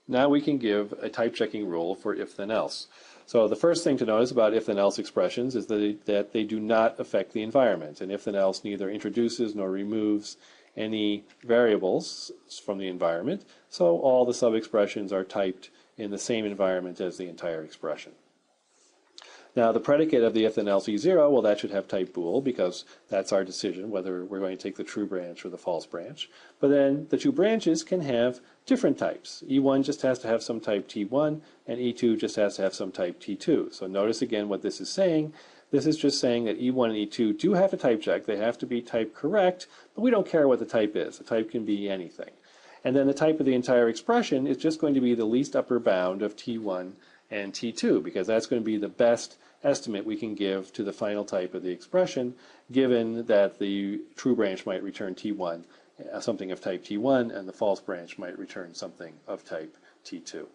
Now we can give a type checking rule for if then else. So the first thing to notice about if then else expressions is that they do not affect the environment. And if then else neither introduces nor removes any variables from the environment, so all the sub-expressions are typed in the same environment as the entire expression. Now the predicate of the if then else E0, well, that should have type bool because that's our decision whether we're going to take the true branch or the false branch. But then the two branches can have different types. E1 just has to have some type T1 and E2 just has to have some type T2. So notice again what this is saying. This is just saying that E1 and E2 do have to type check. They have to be type correct, but we don't care what the type is. The type can be anything. And then the type of the entire expression is just going to be the least upper bound of T1 and T2 because that's going to be the best estimate we can give to the final type of the expression given that the true branch might return T1, something of type T1, and the false branch might return something of type T2.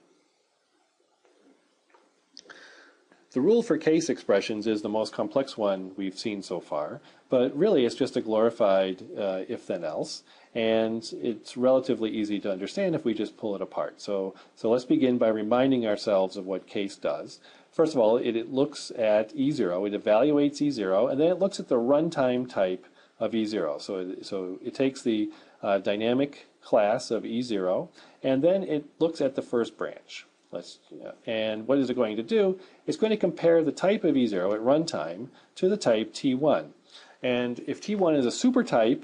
The rule for case expressions is the most complex one we've seen so far, but really it's just a glorified if-then-else, and it's relatively easy to understand if we just pull it apart. So let's begin by reminding ourselves of what case does. First of all, it looks at E0, it evaluates E0, and then it looks at the runtime type of E0. So it takes the dynamic class of E0, and then it looks at the first branch. And what is it going to do? It's going to compare the type of E0 at runtime to the type T1. And if T1 is a supertype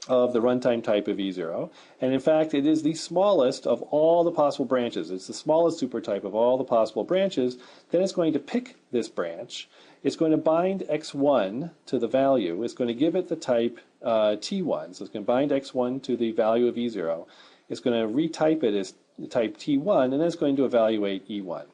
of the runtime type of E0, and in fact it is the smallest of all the possible branches, it's the smallest supertype of all the possible branches, then it's going to pick this branch. It's going to bind x1 to the value. It's going to give it the type T1. So it's going to bind x1 to the value of E0. It's going to retype it as type T1, and then it's going to evaluate E1.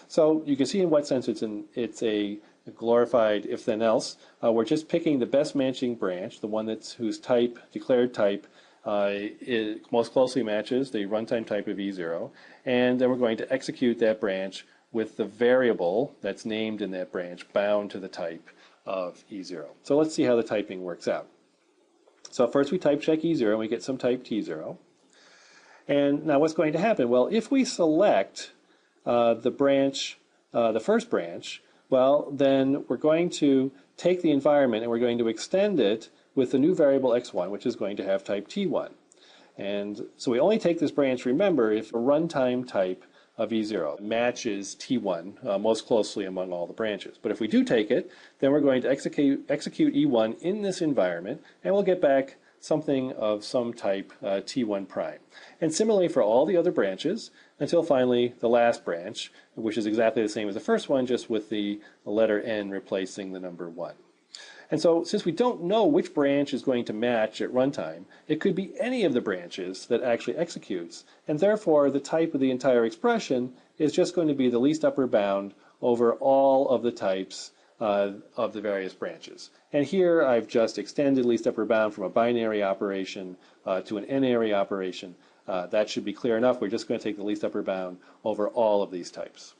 So you can see in what sense it's a glorified if-then-else. We're just picking the best matching branch, the one whose type, declared type, most closely matches the runtime type of E0, and then we're going to execute that branch with the variable that's named in that branch bound to the type of E0. So let's see how the typing works out. So first we type check E0 and we get some type T0. And now what's going to happen? Well, if we select the branch, the first branch, well, then we're going to take the environment and we're going to extend it with the new variable x1, which is going to have type T1. And so we only take this branch, remember, if a runtime type of E0 matches T1 most closely among all the branches. But if we do take it, then we're going to execute E1 in this environment, and we'll get back something of some type T1 prime. And similarly for all the other branches, until finally the last branch, which is exactly the same as the first one, just with the letter N replacing the number 1. And so since we don't know which branch is going to match at runtime, it could be any of the branches that actually executes, and therefore the type of the entire expression is just going to be the least upper bound over all of the types of the various branches. And here I've just extended least upper bound from a binary operation to an n-ary operation. That should be clear enough. We're just going to take the least upper bound over all of these types.